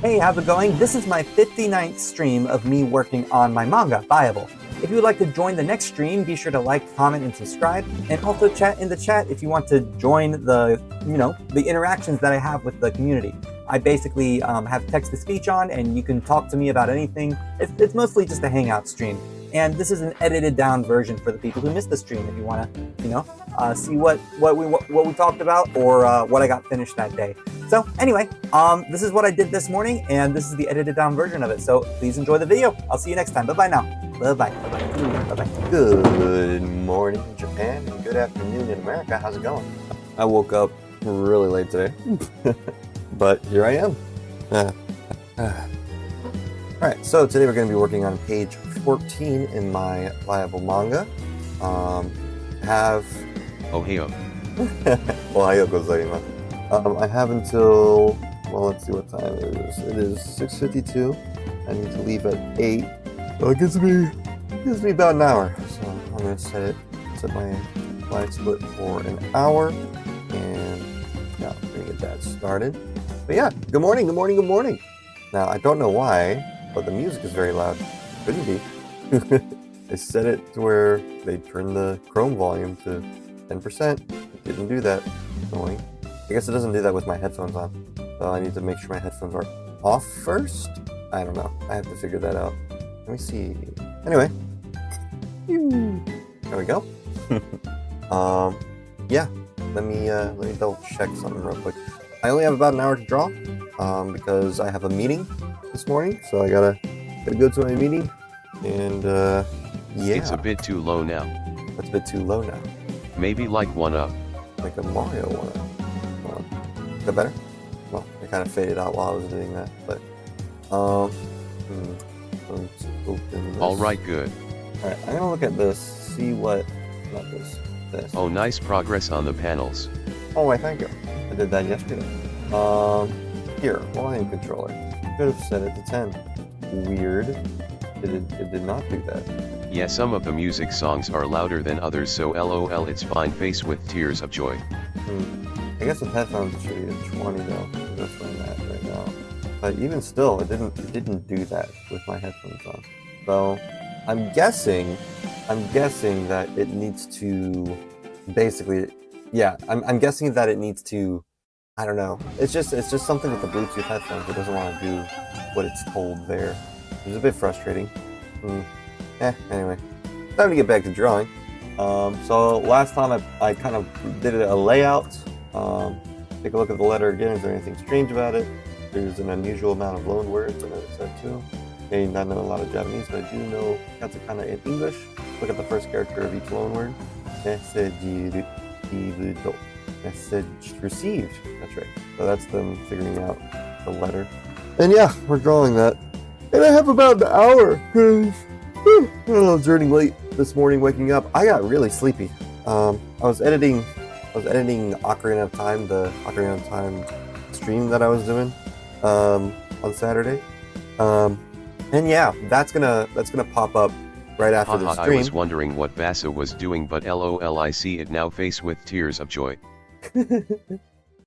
Hey, how's it going? This is my 59th stream of me working on my manga, Viable. If you would like to join the next stream, be sure to like, comment, and subscribe, and also chat in the chat if you want to join the interactions that I have with the community. I basically have text-to-speech on, and you can talk to me about anything. It's mostly just a hangout stream. And this is an edited down version for the people who missed the stream if you want to, see what we talked about or what I got finished that day. So anyway, this is what I did this morning, and this is the edited down version of it. So please enjoy the video. I'll see you next time. Bye-bye now. Bye-bye. Bye-bye. Bye-bye. Good morning, Japan, and good afternoon in America. How's it going? I woke up really late today, but here I am. Alright, so today we're going to be working on page 14 in my Viable manga. Ohio. Ohio gozaimasu. I have until, well, let's see what time it is. It is 6:52. I need to leave at 8. So it gives me about an hour. So I'm going to set my live split for an hour. And yeah, I'm going to get that started. But yeah, good morning. Now, I don't know why, but the music is very loud. Couldn't be. I set it to where they turned the Chrome volume to 10%. It didn't do that. Annoying. I guess it doesn't do that with my headphones on. So I need to make sure my headphones are off first. I don't know. I have to figure that out. Let me see. Anyway. There we go. Yeah. Let me double check something real quick. I only have about an hour to draw because I have a meeting this morning, so I gotta go to my meeting. And yeah. It's a bit too low now. That's a bit too low now. Maybe like one up. Like a Mario one up. Is that better? Well, it kind of faded out while I was doing that, but let's open this. Alright, good. Alright, I'm gonna look at this, see what, not this. Oh, nice progress on the panels. Oh, why, thank you. I did that yesterday. Here, volume controller. Could have set it to 10. Weird. It did not do that. Yeah, some of the music songs are louder than others, so lol, it's fine. Face with tears of joy. I guess with headphones it should be at 20 though. That's where I'm at right now. But even still, it didn't do that with my headphones on. So I'm guessing that it needs to basically, yeah, I'm guessing that it needs to, I don't know. It's just something with the Bluetooth headphones. It doesn't want to do what it's told there. It's a bit frustrating. Anyway, time to get back to drawing. So last time I kind of did a layout. Take a look at the letter again. Is there anything strange about it? There's an unusual amount of loan words. I noticed that too. I not know a lot of Japanese, but I do know katakana in English. Look at the first character of each loan word. Message received. That's right. So that's them figuring out the letter. And yeah, we're drawing that. And I have about an hour because I was running late this morning waking up. I got really sleepy. I was editing Ocarina of Time, the Ocarina of Time stream that I was doing on Saturday. And yeah, that's gonna pop up right after the stream. I was wondering what Basa was doing, but lol, I see it now. Face with tears of joy.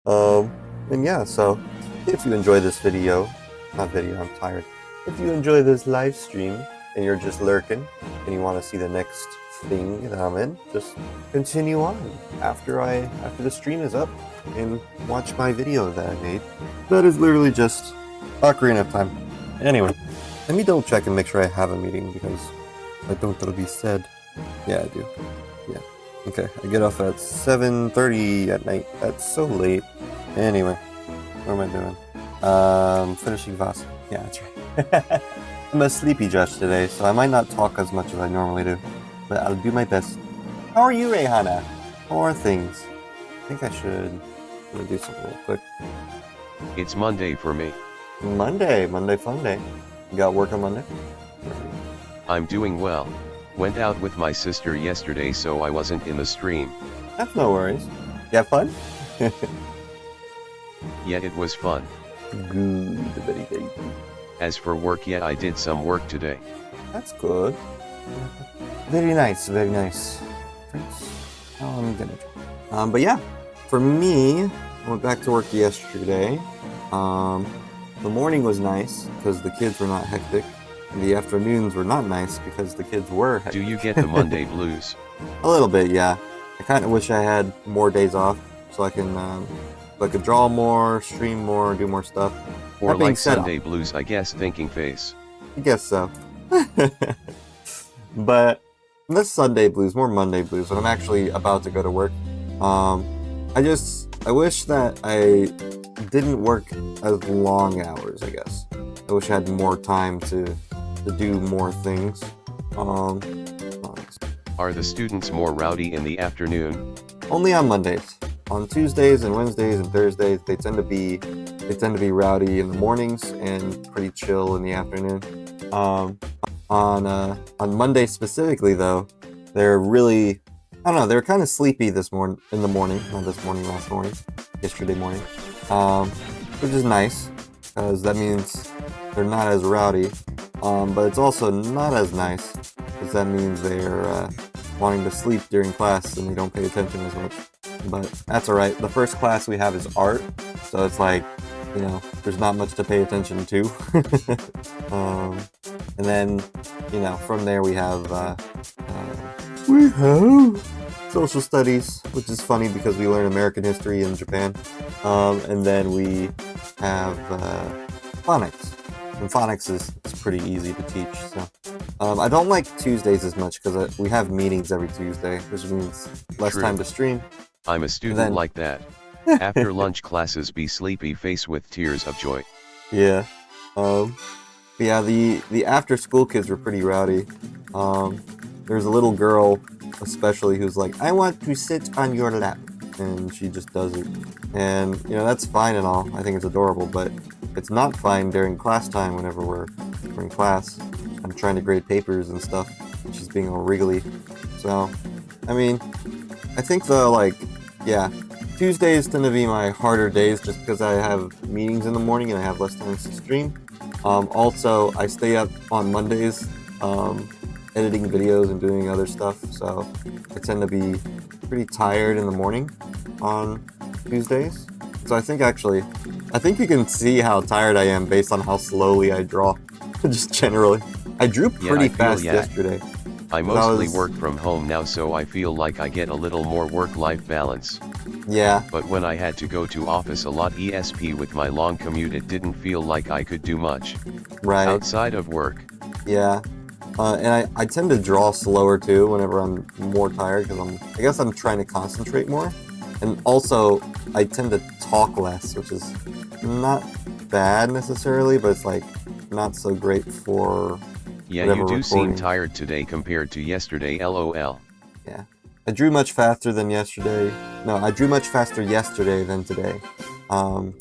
And yeah, so if you enjoy this video, I'm tired. If you enjoy this live stream and you're just lurking and you want to see the next thing that I'm in, just continue on after the stream is up and watch my video that I made. That is literally just Ocarina of Time. Anyway, let me double check and make sure I have a meeting because if I don't, that'll be said. Yeah, I do. Yeah. Okay, I get off at 7:30 at night. That's so late. Anyway, what am I doing? Finishing Vasa. Yeah, that's right. I'm a sleepy Josh today, so I might not talk as much as I normally do, but I'll do my best. How are you, Rehana? How are things? I think I'm gonna do something real quick. It's Monday for me. Monday fun day. You got work on Monday? I'm doing well. Went out with my sister yesterday, so I wasn't in the stream. That's no worries. You have fun? Yeah, it was fun. Good, very good. As for work, yeah, I did some work today. That's good. Very nice, very nice. I'm gonna. But yeah, for me, I went back to work yesterday. The morning was nice because the kids were not hectic. And the afternoons were not nice because the kids were hectic. Do you get the Monday blues? A little bit, yeah. I kind of wish I had more days off so I could draw more, stream more, do more stuff. Or That being like said, Sunday blues, I guess, thinking face. I guess so. But less Sunday blues, more Monday blues when I'm actually about to go to work. I wish that I didn't work as long hours, I guess. I wish I had more time to do more things. Are the students more rowdy in the afternoon? Only on Mondays. On Tuesdays and Wednesdays and Thursdays, they tend to be rowdy in the mornings and pretty chill in the afternoon. On Monday specifically, though, they're really, I don't know, they're kind of sleepy in the morning, not this morning, last morning, yesterday morning, which is nice because that means they're not as rowdy. But it's also not as nice because that means they're wanting to sleep during class and they don't pay attention as much. But that's alright. The first class we have is art, so it's like, there's not much to pay attention to. And then, from there we have social studies, which is funny because we learn American history in Japan. And then we have phonics. And phonics is pretty easy to teach. So I don't like Tuesdays as much because we have meetings every Tuesday, which means less True. time to stream. I'm a student Then- like that. After lunch classes be sleepy face with tears of joy. Yeah. Yeah, the after school kids were pretty rowdy. There's a little girl especially who's like, I want to sit on your lap, and she just does it. And that's fine and all. I think it's adorable, but it's not fine during class time whenever we're in class. I'm trying to grade papers and stuff. And she's being all wriggly. So, I mean, I think Tuesdays tend to be my harder days just because I have meetings in the morning and I have less time to stream. Also, I stay up on Mondays editing videos and doing other stuff, so I tend to be pretty tired in the morning on Tuesdays. So I think you can see how tired I am based on how slowly I draw, just generally. I drew pretty I feel fast ya. yesterday. I mostly work from home now, so I feel like I get a little more work-life balance. Yeah, But when I had to go to office a lot ESP with my long commute, it didn't feel like I could do much right. outside of work. Yeah. And I tend to draw slower too whenever I'm more tired because I guess I'm trying to concentrate more. And also, I tend to talk less, which is not bad necessarily, but it's like not so great for Yeah, whatever you do seem recording. tired today compared to yesterday, lol. Yeah. I drew much faster than yesterday. No, I drew much faster yesterday than today. So,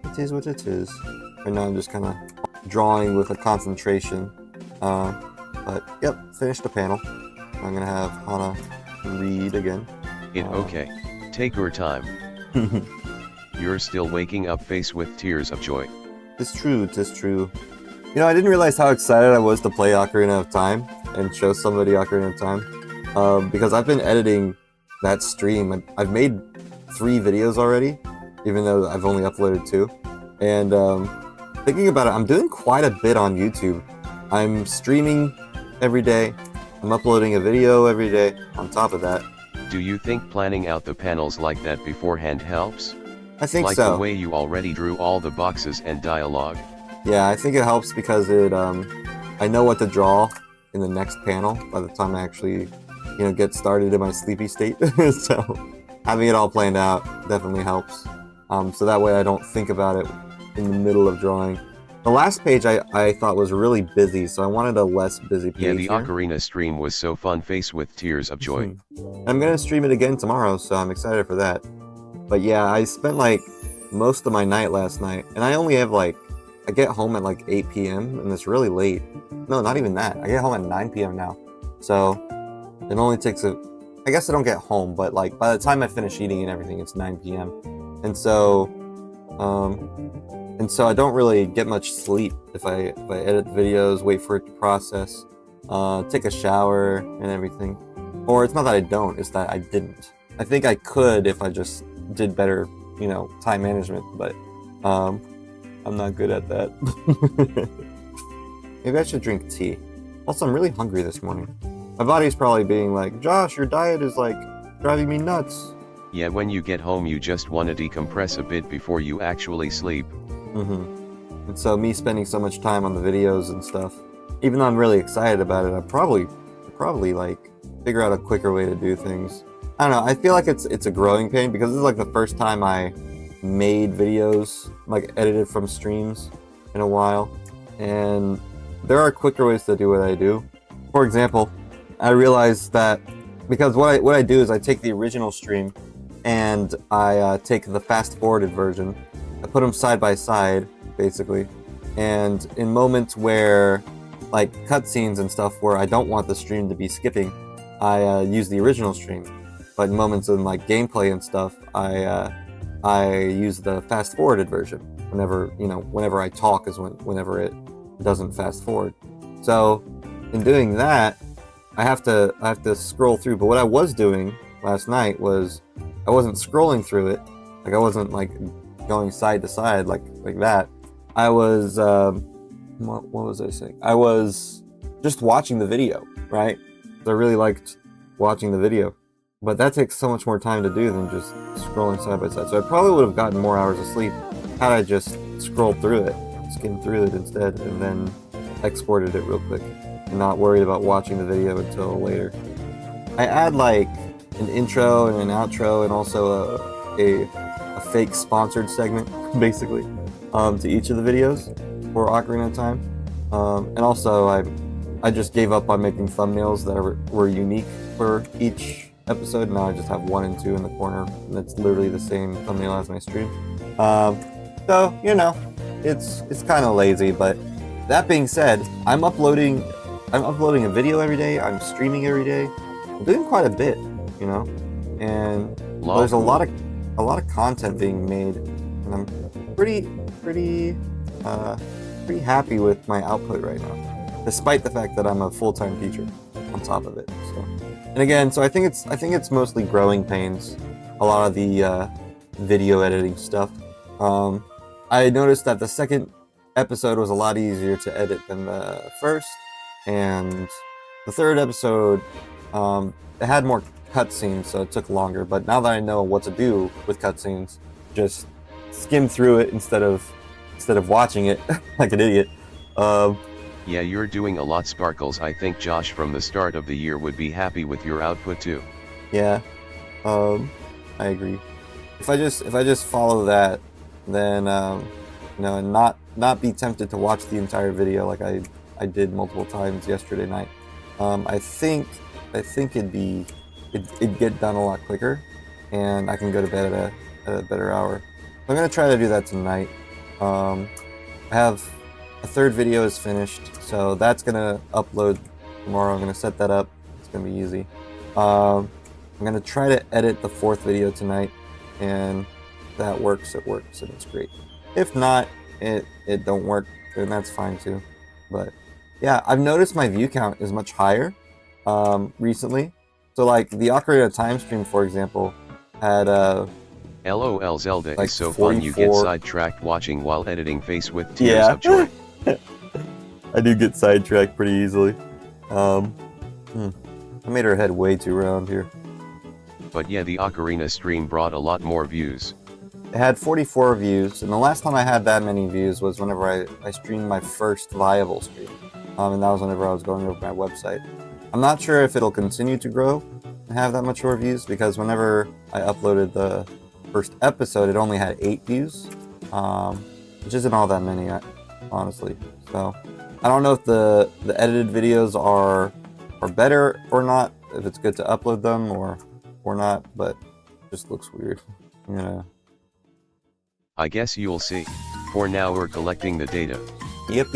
it is what it is. Right now I'm just kind of drawing with a concentration. But, yep, finished the panel. I'm going to have Hana read again. Okay, take your time. You're still waking up face with tears of joy. Tis true, tis true. I didn't realize how excited I was to play Ocarina of Time and show somebody Ocarina of Time. Because I've been editing that stream. I've made 3 videos already, even though I've only uploaded 2. And thinking about it, I'm doing quite a bit on YouTube. I'm streaming every day. I'm uploading a video every day on top of that. Do you think planning out the panels like that beforehand helps? I think Like so. the way you already drew all the boxes and dialogue? Yeah, I think it helps because I know what to draw in the next panel by the time I actually, get started in my sleepy state. So having it all planned out definitely helps. So that way I don't think about it in the middle of drawing. The last page I thought was really busy, so I wanted a less busy page. Yeah, the here. Ocarina stream was so fun, face with tears of joy. I'm gonna stream it again tomorrow, so I'm excited for that. But yeah, I spent most of my night last night, and I only have I get home at 8 p.m. and it's really late. No, not even that. I get home at 9 p.m. now, so it only takes I guess I don't get home, but by the time I finish eating and everything, it's 9 p.m. And so I don't really get much sleep if I edit videos, wait for it to process, take a shower and everything. Or it's not that I don't, it's that I didn't. I think I could if I just did better, time management, but I'm not good at that. Maybe I should drink tea. Also, I'm really hungry this morning. My body's probably being like, Josh, your diet is like driving me nuts. Yeah, when you get home you just want to decompress a bit before you actually sleep. And so me spending so much time on the videos and stuff, even though I'm really excited about it, I'd probably like figure out a quicker way to do things. I don't know, I feel like it's a growing pain because this is like the first time I made videos, like edited from streams in a while. And there are quicker ways to do what I do. For example, I realized that because what I do is I take the original stream and I take the fast-forwarded version. I put them side by side, basically. And in moments where, like cutscenes and stuff, where I don't want the stream to be skipping, I use the original stream. But in moments in like gameplay and stuff, I use the fast-forwarded version. Whenever I talk is whenever it doesn't fast forward. So in doing that, I have to scroll through. But what I was doing last night was I wasn't scrolling through it. Like I wasn't like going side to side like that. I was what was I saying? I was just watching the video, right? I really liked watching the video. But that takes so much more time to do than just scrolling side by side. So I probably would have gotten more hours of sleep had I just scrolled through it, skimmed through it instead, and then exported it real quick. And not worried about watching the video until later. I add like an intro and an outro and also a fake sponsored segment, basically, to each of the videos for Ocarina of Time. And also I just gave up on making thumbnails that were unique for each episode. Now I just have 1 and 2 in the corner, and it's literally the same thumbnail as my stream. So it's kind of lazy, but that being said, I'm uploading a video every day. I'm streaming every day. I'm doing quite a bit, and there's a lot of content being made, and I'm pretty happy with my output right now, despite the fact that I'm a full-time teacher on top of it. And again, so I think it's mostly growing pains, a lot of the video editing stuff. I noticed that the second episode was a lot easier to edit than the first, and the third episode it had more cutscenes, so it took longer. But now that I know what to do with cutscenes, just skim through it instead of watching it like an idiot. Yeah, you're doing a lot, Sparkles. I think Josh from the start of the year would be happy with your output too. Yeah, I agree. If I just follow that, then and not be tempted to watch the entire video like I did multiple times yesterday night. I think it'd get done a lot quicker, and I can go to bed at a better hour. I'm gonna try to do that tonight. I have a third video is finished, so that's gonna upload tomorrow. I'm gonna set that up. It's gonna be easy. I'm gonna try to edit the fourth video tonight, and if that works, it works, and it's great. If not, it don't work, then that's fine too. But yeah, I've noticed my view count is much higher recently. So like the Ocarina of Time stream, for example, had LOL, Zelda like is so fun. You get 44 sidetracked watching while editing Face with Tears of Joy. I do get sidetracked pretty easily. I made her head way too round here. But yeah, the Ocarina stream brought a lot more views. It had 44 views, and the last time I had that many views was whenever I streamed my first viable stream. And that was whenever I was going over my website. I'm not sure if it'll continue to grow and have that much more views, because whenever I uploaded the first episode, it only had 8 views, which isn't all that many, honestly. So I don't know if the edited videos are better or not, if it's good to upload them or not, but it just looks weird. I guess you'll see. For now we're collecting the data. Yep.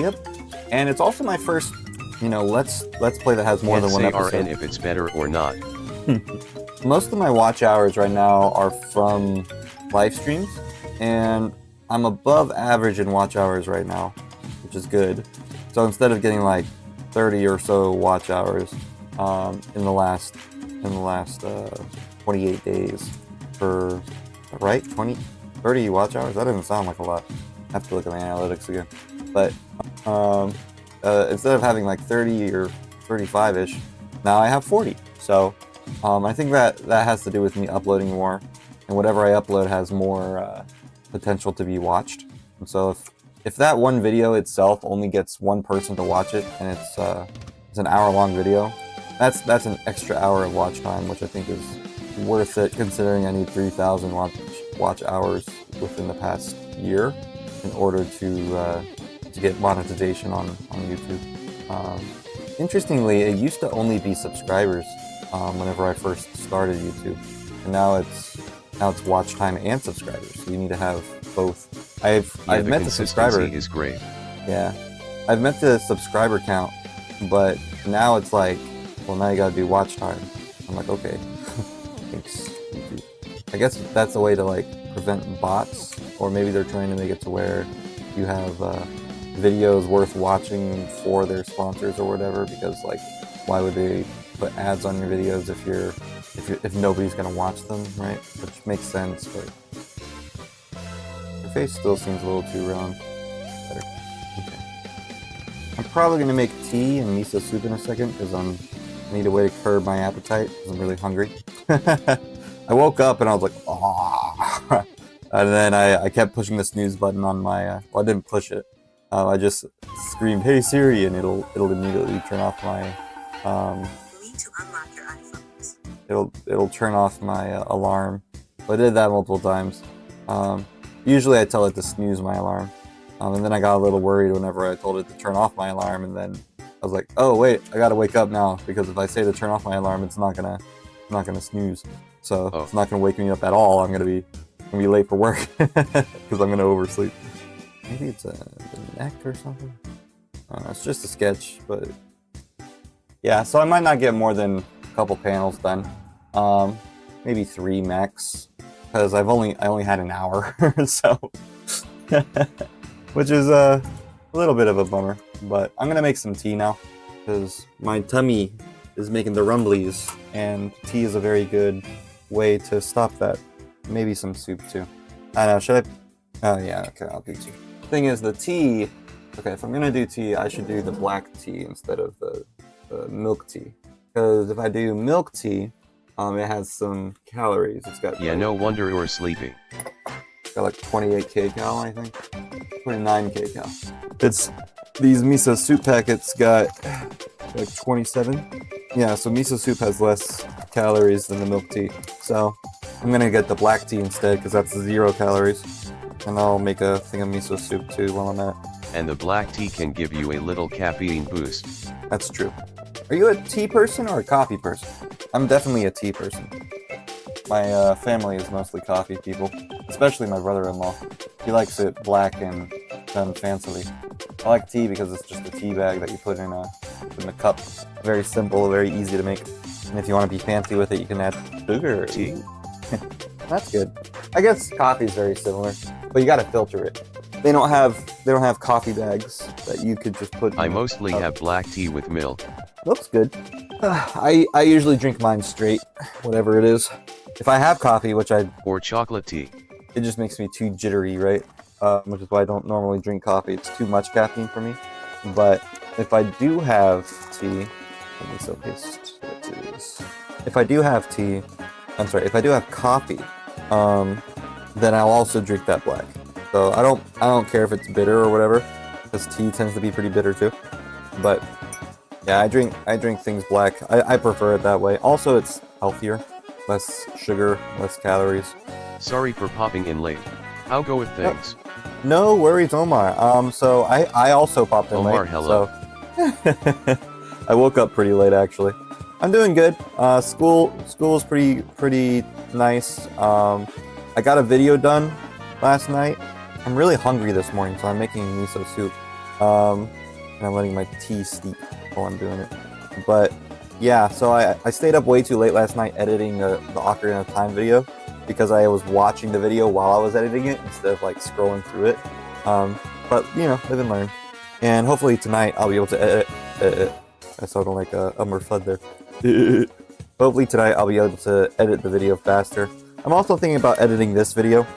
And it's also my first, let's play that has more than one episode. RN if it's better or not. Most of my watch hours right now are from live streams, and I'm above average in watch hours right now, which is good. So instead of getting like 30 or so watch hours in the last 28 days for, right? 30 watch hours? That doesn't sound like a lot. I have to look at my analytics again. But instead of having like 30 or 35-ish, now I have 40. So I think that has to do with me uploading more, and whatever I upload has more potential to be watched. And so if that one video itself only gets one person to watch it, and it's an hour-long video, that's an extra hour of watch time, which I think is worth it, considering I need 3,000 watch hours within the past year in order to get monetization on YouTube. Interestingly, it used to only be subscribers whenever I first started YouTube, and now it's watch time and subscribers. So you need to have both. I've met the subscriber. Is great. Yeah, I've met the subscriber count, but now it's like, well, now you gotta do watch time. I'm like, okay, thanks YouTube. I guess that's a way to like prevent bots, or maybe they're trying to make it to where you have videos worth watching for their sponsors or whatever, because like, why would they put ads on your videos if nobody's gonna watch them, right? Which makes sense, but your face still seems a little too round. Better. Okay. I'm probably gonna make tea and miso soup in a second because I need a way to curb my appetite because I'm really hungry. I woke up and I was like, ah, and then I kept pushing the snooze button on my. Well, I didn't push it. I just screamed, "Hey Siri," and it'll immediately turn off my. You need to unlock your iPhones. It'll turn off my alarm. I did that multiple times. Usually I tell it to snooze my alarm, and then I got a little worried whenever I told it to turn off my alarm, and then I was like, "Oh wait, I gotta wake up now because if I say to turn off my alarm, it's not gonna snooze, so it's not gonna wake me up at all. I'm gonna be late for work because I'm gonna oversleep." Maybe it's the neck or something. It's just a sketch, but yeah. So I might not get more than a couple panels done. Maybe 3 max, because I only had an hour, so which is a little bit of a bummer. But I'm gonna make some tea now because my tummy is making the rumblies, and tea is a very good way to stop that. Maybe some soup too. I don't know. Should I? Oh yeah. Okay, I'll do tea. Thing is, the tea. Okay, if I'm gonna do tea, I should do the black tea instead of the milk tea. Because if I do milk tea, it has some calories. It's got No wonder you're sleeping. It's got like 28 kcal, I think. 29 kcal. It's these miso soup packets got like 27. Yeah, so miso soup has less calories than the milk tea. So I'm gonna get the black tea instead because that's 0 calories. And I'll make a thing of miso soup too while I'm at it. And the black tea can give you a little caffeine boost. That's true. Are you a tea person or a coffee person? I'm definitely a tea person. My family is mostly coffee people, especially my brother-in-law. He likes it black and done fancily. I like tea because it's just a tea bag that you put in the cup. Very simple, very easy to make. And if you want to be fancy with it, you can add sugar. Tea. That's good. I guess coffee is very similar, but you got to filter it. They don't have coffee bags that you could just put. I mostly have black tea with milk. Looks good. I usually drink mine straight, whatever it is. If I have coffee, Or chocolate tea. it just makes me too jittery, right? Which is why I don't normally drink coffee. It's too much caffeine for me. But if I do have tea, let me so paste what it is. If I do have tea, if I do have coffee, then I'll also drink that black. So I don't care if it's bitter or whatever, because tea tends to be pretty bitter too. But yeah, I drink things black. I prefer it that way. Also, it's healthier, less sugar, less calories. Sorry for popping in late. How go with things? No worries, Omar. So I also popped in Omar, late. hello. So I woke up pretty late actually. I'm doing good. School is pretty nice. I got a video done last night. I'm really hungry this morning, so I'm making miso soup. And I'm letting my tea steep while I'm doing it. But yeah, so I stayed up way too late last night editing the Ocarina of Time video because I was watching the video while I was editing it instead of like scrolling through it. But you know, live and learn. And hopefully tonight I'll be able to edit. I sounded like a Umar Fudd there. Hopefully tonight I'll be able to edit the video faster. I'm also thinking about editing this video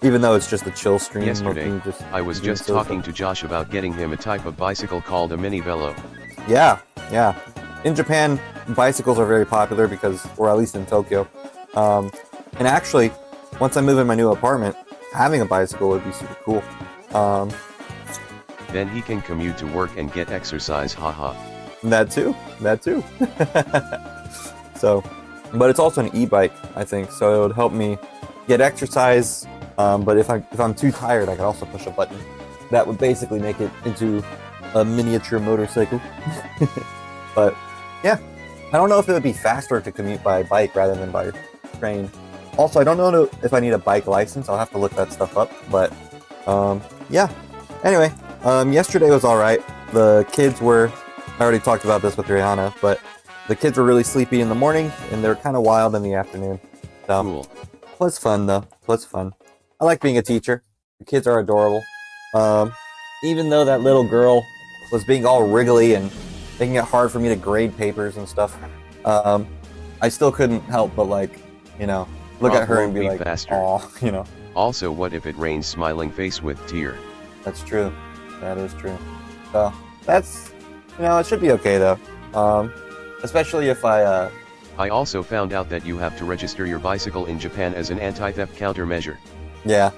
Even though it's just a chill stream. Yesterday, of me just I was doing just silly talking stuff. to Josh about getting him a type of bicycle called a mini velo. Yeah, yeah. In Japan, bicycles are very popular because, or at least in Tokyo. And actually, once I move in my new apartment, having a bicycle would be super cool. Then he can commute to work and get exercise, haha. That too. That too. So, but it's also an e-bike, I think. So it would help me get exercise. But if I'm too tired, I could also push a button. That would basically make it into a miniature motorcycle. But yeah, I don't know if it would be faster to commute by bike rather than by train. Also, I don't know if I need a bike license. I'll have to look that stuff up. But yeah. Anyway, yesterday was all right. The kids were. I already talked about this with Rihanna, but the kids were really sleepy in the morning, and they were kind of wild in the afternoon. So Cool. was fun though. Was fun. I like being a teacher. The kids are adorable. Even though that little girl was being all wriggly and making it hard for me to grade papers and stuff, I still couldn't help but look Rob at her and won't be be like, faster. "Aw," Also, what if it rains smiling face with tear? That's true. That is true. So that's, it should be okay though. Especially if I, I also found out that you have to register your bicycle in Japan as an anti-theft countermeasure. yeah.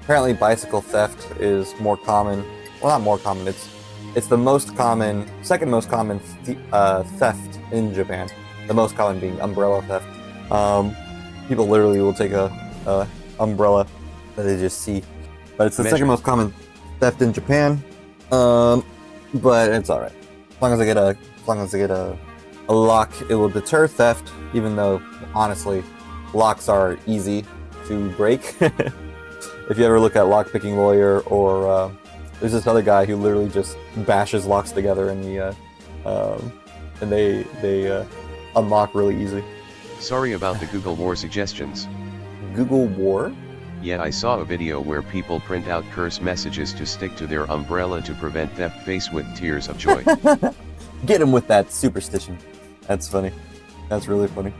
Apparently bicycle theft is more common. Well, not more common. It's the most common, second most common theft in Japan. The most common being umbrella theft. People literally will take a umbrella that they just see. But it's the second most common theft in Japan. But it's all right. As long as I get a lock, it will deter theft. Even though honestly, locks are easy to break. If you ever look at Lockpicking Lawyer, or there's this other guy who literally just bashes locks together, and they unlock really easy. Sorry about the Google War suggestions. Google War? Yeah, I saw a video where people print out curse messages to stick to their umbrella to prevent theft face with tears of joy. Get him with that superstition. That's funny. That's really funny.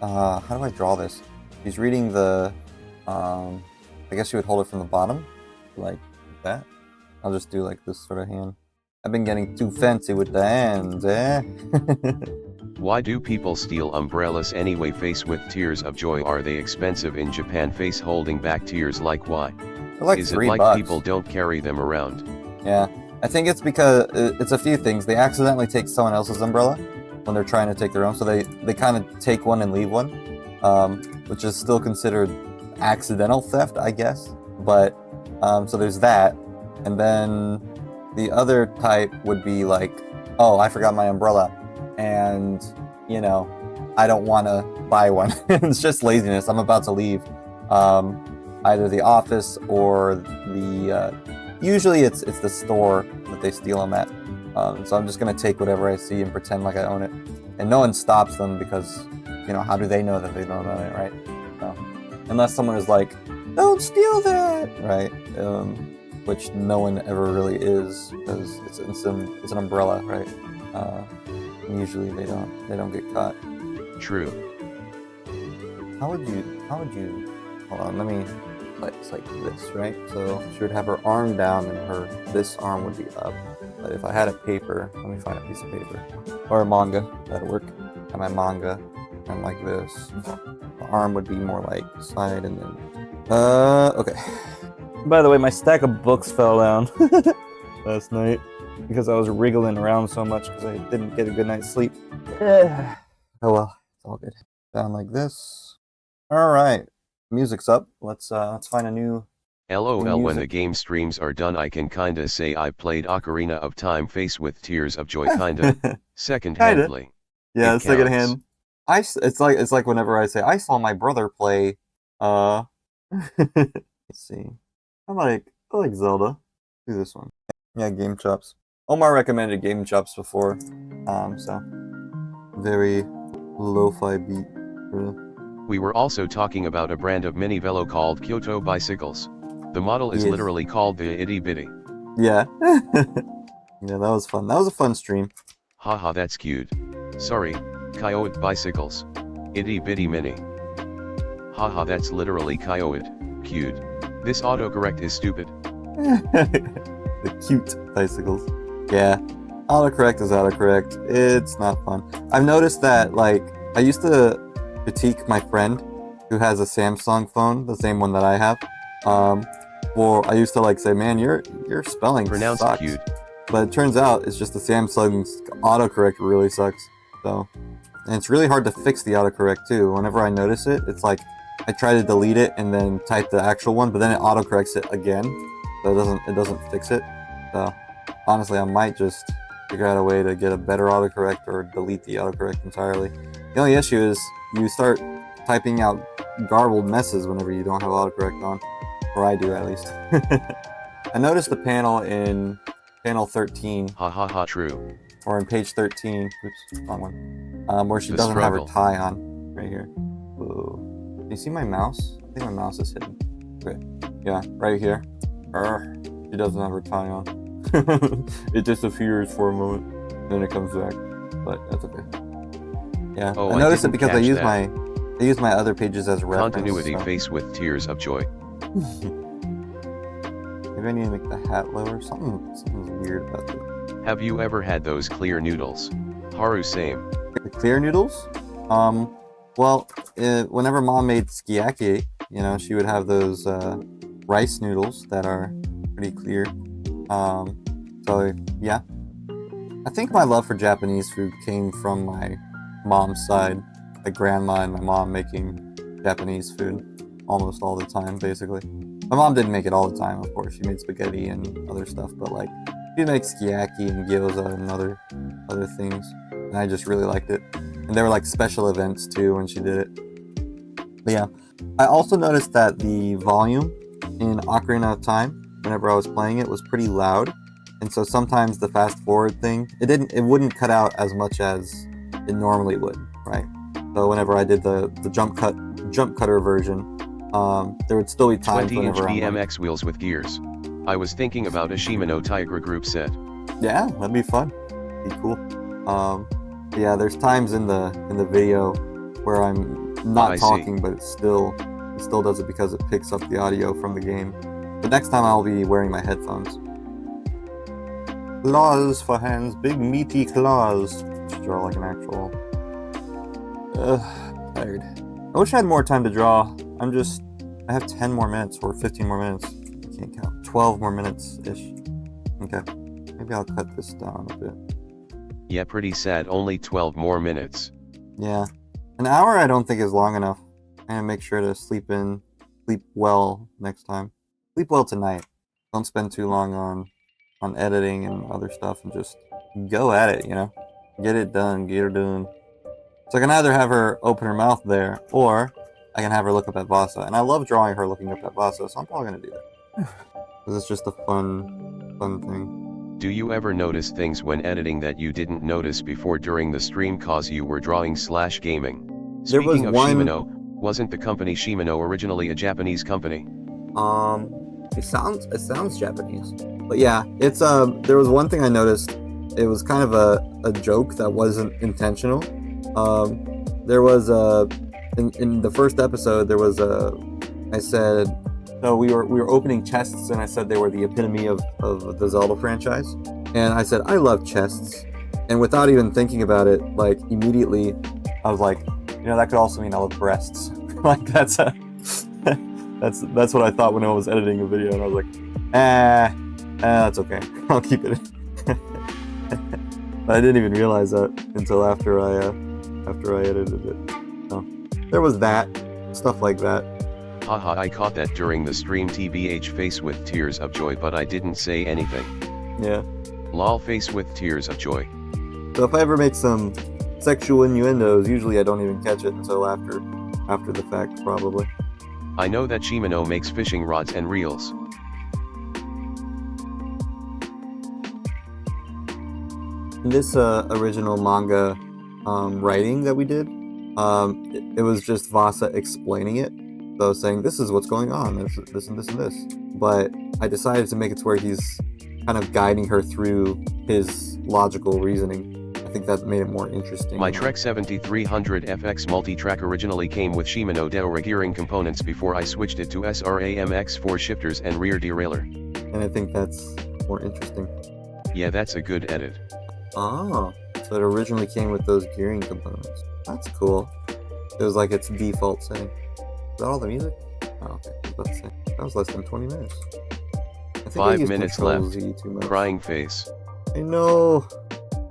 How do I draw this? He's reading the, I guess you would hold it from the bottom, like that. I'll just do like this sort of hand. I've been getting too fancy with the hands, eh? Why do people steal umbrellas anyway? Face with tears of joy. Are they expensive in Japan? Face holding back tears, like why? They're like Is it $3. like people don't carry them around? Yeah, I think it's because it's a few things. They accidentally take someone else's umbrella when they're trying to take their own, so they kind of take one and leave one, which is still considered accidental theft, I guess. But so there's that, and then the other type would be like, oh, I forgot my umbrella, and I don't want to buy one. It's just laziness. I'm about to leave either the office or the usually it's the store that they steal them at. So I'm just gonna take whatever I see and pretend like I own it, and no one stops them because how do they know that they don't own it, right? So, unless someone is like, don't steal that, right? Which no one ever really is, because it's an umbrella, right? Usually they don't get caught. True. How would you hold on, let me, it's like this, right? So she would have her arm down and this arm would be up. But if I had a paper, let me find a piece of paper or a manga, that'd work. Have my manga and like this. The arm would be more like side, and then okay. By the way, my stack of books fell down last night because I was wriggling around so much because I didn't get a good night's sleep. Oh well, it's all good. Down like this. All right, music's up. Let's find a new. LOL, when music. the game streams are done, I can kinda say I played Ocarina of Time face with tears of joy, kinda. Second-handly. Yeah, It secondhand. It's like whenever I say I saw my brother play. Let's see. I like Zelda. Do this one. Yeah, Game Chops. Omar recommended Game Chops before. So very lo-fi beat. We were also talking about a brand of mini velo called Kyoto Bicycles. The model is Yes. literally called the Itty Bitty. Yeah. Yeah, that was fun. That was a fun stream. Haha, that's cute. Sorry, Kyoto Bicycles. Itty Bitty Mini. Haha, that's literally Kyoto. Cute. This autocorrect is stupid. The cute bicycles. Yeah, autocorrect is autocorrect. It's not fun. I've noticed that, like, I used to critique my friend who has a Samsung phone, the same one that I have. Well, I used to like say, man, your spelling Pronounced sucks. cute. But it turns out it's just the Samsung's autocorrect really sucks. So, and it's really hard to fix the autocorrect too. Whenever I notice it, it's like I try to delete it and then type the actual one, but then it autocorrects it again. So it doesn't fix it. So honestly, I might just figure out a way to get a better autocorrect or delete the autocorrect entirely. The only issue is you start typing out garbled messes whenever you don't have autocorrect on, or I do at least. I noticed the panel in panel 13, Ha ha ha, true. or in page 13, oops, wrong one, where she The doesn't have her struggle. tie on, right here. Whoa. Can you see my mouse? I think my mouse is hidden. Okay, yeah, right here. She doesn't have her tie on. It disappears for a moment, and then it comes back, but that's okay. Yeah, Oh, I I noticed it didn't because catch that. I use my other pages as reference. Continuity so- face with tears of joy. Maybe I need to make the hat lower. Something's weird about this. Have you ever had those clear noodles? Haru, same. The clear noodles? Well, whenever mom made sukiyaki, you know, she would have those rice noodles that are pretty clear. So yeah. I think my love for Japanese food came from my mom's side. My grandma and my mom making Japanese food almost all the time, basically. My mom didn't make it all the time, of course. She made spaghetti and other stuff, but like she'd make sukiyaki and gyoza and other things. And I just really liked it. And there were like special events too when she did it. But yeah, I also noticed that the volume in Ocarina of Time, whenever I was playing it, was pretty loud. And so sometimes the fast forward thing, it wouldn't cut out as much as it normally would, right? So whenever I did the jump cutter version, there would still be times 20-inch whenever I'm like, BMX wheels with gears. I was thinking about a Shimano Tigra group set. yeah, that'd be fun. Be cool. But yeah, there's times in the video where I'm not I see. talking, but it still does it because it picks up the audio from the game. But next time I'll be wearing my headphones. Claws for hands, big meaty claws. Should draw like an actual. Tired. I wish I had more time to draw. I have 10 more minutes or 15 more minutes. I can't count. 12 more minutes ish. Okay. Maybe I'll cut this down a bit. Yeah, pretty sad, only 12 more minutes. Yeah. An hour I don't think is long enough. And make sure to sleep well next time. Sleep well tonight. Don't spend too long on editing and other stuff and just go at it, you know? Get it done, get her done. So I can either have her open her mouth there, or I can have her look up at Vasa. And I love drawing her looking up at Vasa, so I'm probably gonna do that. Because it's just a fun thing. Do you ever notice things when editing that you didn't notice before during the stream cause you were drawing/gaming? There was Speaking of one- Shimano, wasn't the company Shimano originally a Japanese company? It sounds Japanese. But yeah, it's there was one thing I noticed. It was kind of a joke that wasn't intentional. There was in the first episode there was I said, so we were opening chests, and I said they were the epitome of the Zelda franchise. And I said I love chests, and without even thinking about it, like immediately I was like, you know, that could also mean I love breasts. Like that's what I thought when I was editing a video, and I was like, that's okay. I'll keep it. But I didn't even realize that until after I edited it. So there was that stuff like that. Haha, I caught that during the stream, TBH face with tears of joy, but I didn't say anything. Yeah. Lol face with tears of joy. So if I ever make some sexual innuendos, usually I don't even catch it until after the fact, probably. I know that Shimano makes fishing rods and reels. In this original manga writing that we did, it was just Vasa explaining it. So saying, this is what's going on, this and this and this. But I decided to make it to where he's kind of guiding her through his logical reasoning I think that made it more interesting. My Trek 7300 FX multi-track originally came with Shimano Deore gearing components before I switched it to SRAM X4 shifters and rear derailleur. And I think that's more interesting. Yeah, that's a good edit. Oh, so it originally came with those gearing components. That's cool. It was like its default setting. Is that all the music? Oh, okay. I was about to say. That was less than 20 minutes. I think 5 used minutes Control left. Z too much. Crying face. I know.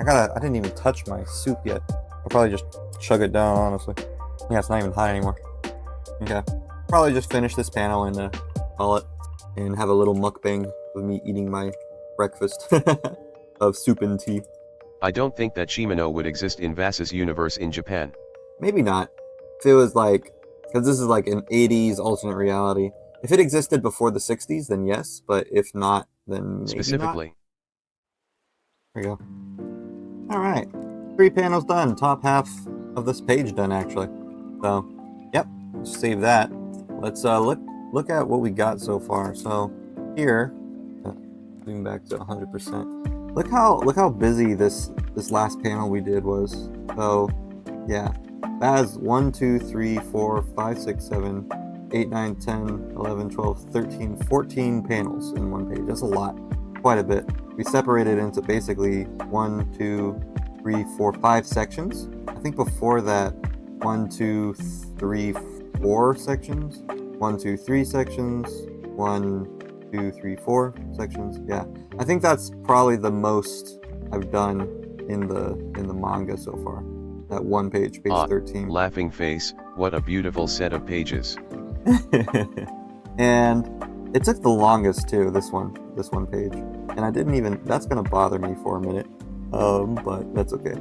I didn't even touch my soup yet. I'll probably just chug it down, honestly. Yeah, it's not even hot anymore. Okay. Probably just finish this panel and call it. And have a little mukbang of me eating my breakfast of soup and tea. I don't think that Shimano would exist in Vasa's universe in Japan. Maybe not. If it was like, because this is like an 80s alternate reality. If it existed before the 60s, then yes. But if not, then maybe Specifically. Not. There we go. All right. 3 panels done. Top half of this page done, actually. So, yep. Let's save that. Let's look at what we got so far. So here, zoom back to 100%. Look how busy this last panel we did was. So yeah, that has 1, 2, 3, 4, 5, 6, 7, 8, 9, 10, 11, 12, 13, 14 panels in one page. That's a lot, quite a bit. We separated into basically 1, 2, 3, 4, 5 sections. I think before that, 1, 2, 3, 4 sections. 1, 2, 3 sections. 1, 2, 3, 4 sections. Yeah, I think that's probably the most I've done in the manga so far. That one page 13. Laughing face, what a beautiful set of pages. And it took the longest too, this one page. And I didn't even, that's gonna bother me for a minute. But that's okay.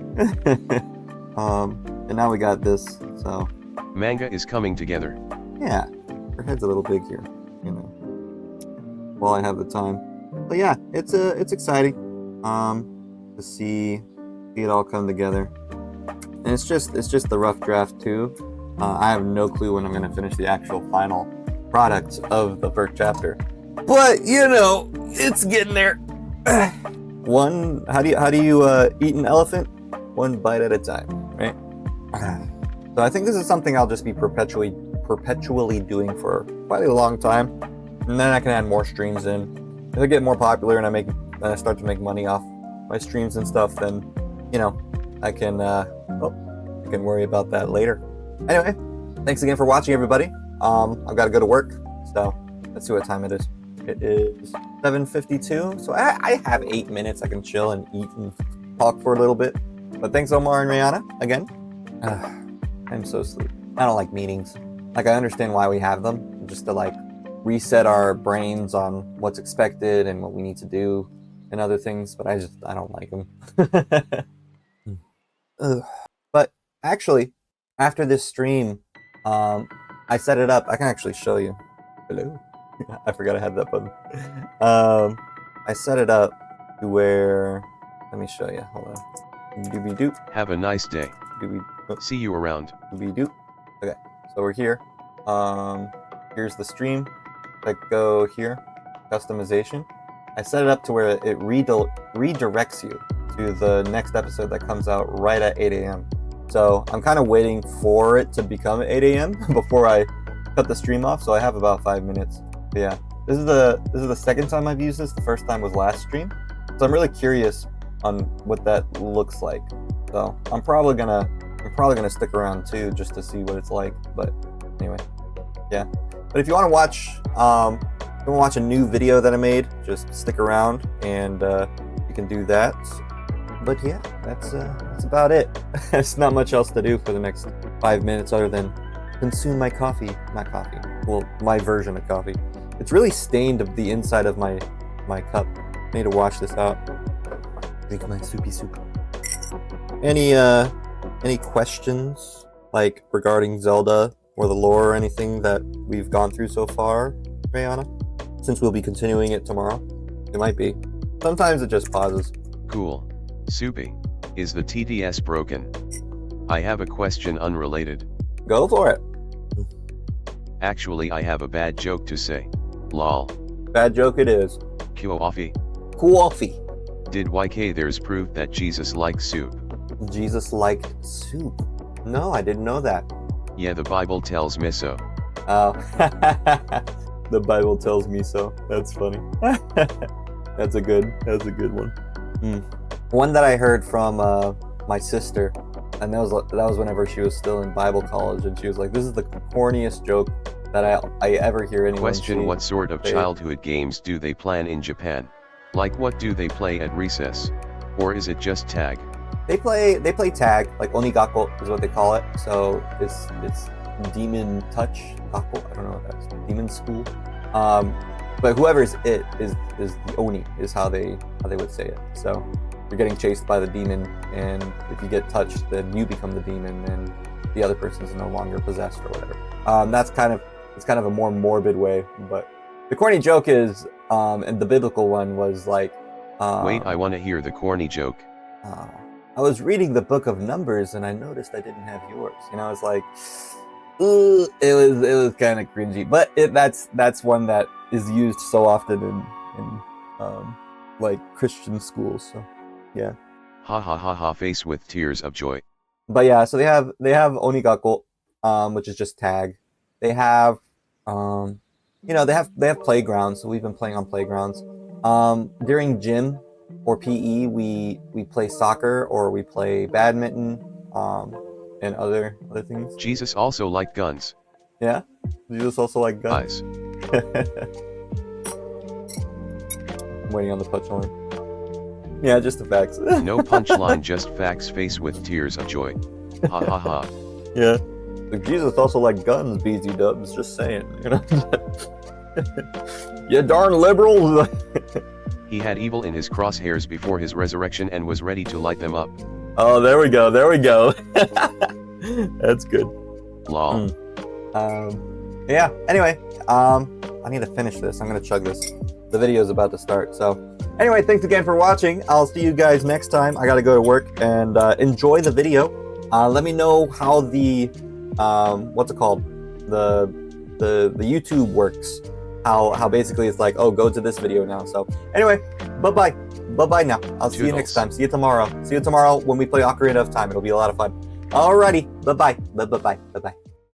And now we got this, so. Manga is coming together. Yeah, her head's a little big here, you know, while I have the time. But yeah, it's exciting to see it all come together. And it's just the rough draft too. I have no clue when I'm gonna finish the actual final product of the first chapter. But you know, it's getting there. How do you eat an elephant? One bite at a time, right? So I think this is something I'll just be perpetually doing for quite a long time, and then I can add more streams in. If I get more popular and I start to make money off my streams and stuff, then you know I can worry about that later. Anyway, thanks again for watching, everybody. I've got to go to work, so let's see what time it is. It is 7:52, so I have 8 minutes. I can chill and eat and talk for a little bit. But thanks, Omar and Rihanna, again. I'm so sleepy. I don't like meetings. Like, I understand why we have them, just to like reset our brains on what's expected and what we need to do and other things, but I don't like them. But actually, after this stream, I set it up. I can actually show you. Hello. I forgot I had that button. I set it up to where, let me show you. Hold on. Doobie-doop. Have a nice day. Doobie-doop. See you around. Doobie-doop. Okay, so we're here. Here's the stream. I go here, customization. I set it up to where it redirects you to the next episode that comes out right at 8 a.m. So I'm kind of waiting for it to become 8 a.m. before I cut the stream off. So I have about 5 minutes. But yeah, this is the second time I've used this. The first time was last stream. So I'm really curious on what that looks like. So I'm probably gonna stick around too, just to see what it's like. But anyway, yeah. But if you want to watch a new video that I made, just stick around and you can do that. But yeah, that's about it. There's not much else to do for the next 5 minutes other than consume my coffee. Not coffee. Well, my version of coffee. It's really stained the inside of my cup. I need to wash this out. Drink my soupy soup. Any questions like regarding Zelda or the lore or anything that we've gone through so far, Rihanna? Since we'll be continuing it tomorrow. It might be. Sometimes it just pauses. Cool. Soupy. Is the TTS broken? I have a question unrelated. Go for it. Actually, I have a bad joke to say. Lol. Bad joke it is. Coffee. Coffee. Did YK there's proof that Jesus likes soup? Jesus liked soup. No, I didn't know that. Yeah, the Bible tells me so. Oh, the Bible tells me so. That's funny. That's a good one. One that I heard from my sister, and that was whenever she was still in Bible college, and she was like, "This is the corniest joke that I ever hear anyone Question: say." What sort of say. childhood games do they plan in Japan? Like what do they play at recess? Or is it just tag? They play tag, like Onigako is what they call it. So it's demon touch gakko. I don't know what that is. Demon school. But whoever's it is the Oni is how they would say it. So you're getting chased by the demon, and if you get touched, then you become the demon, and the other person is no longer possessed or whatever. It's kind of a more morbid way. But the corny joke is, and the biblical one was like. Wait, I want to hear the corny joke. I was reading the book of Numbers and I noticed I didn't have yours. You know, it's like, ooh, it was kind of cringy. But that's one that is used so often in like Christian schools. So yeah. Ha ha ha ha! Face with tears of joy. But yeah, so they have Onigako, which is just tag. They have they have playgrounds. So we've been playing on playgrounds. During gym or PE, we play soccer or we play badminton, and other things. Jesus also liked guns. Yeah, Jesus also like guns. Eyes. I'm waiting on the punchline. Yeah, just the facts. No punchline, just facts. Face with tears of joy. Ha ha ha. Yeah, like Jesus also like guns. BZ Dubs, just saying. You know. You darn liberals. He had evil in his crosshairs before his resurrection and was ready to light them up. Oh, there we go. That's good. Lol. Yeah, anyway, I need to finish this. I'm gonna chug this. The video is about to start. So anyway, thanks again for watching. I'll see you guys next time. I gotta go to work, and enjoy the video. Let me know how the what's it called, the YouTube works. How basically it's like, oh, go to this video now. So anyway, bye bye now. I'll see you next time. See you tomorrow when we play Ocarina of Time. It'll be a lot of fun. Alrighty, bye bye.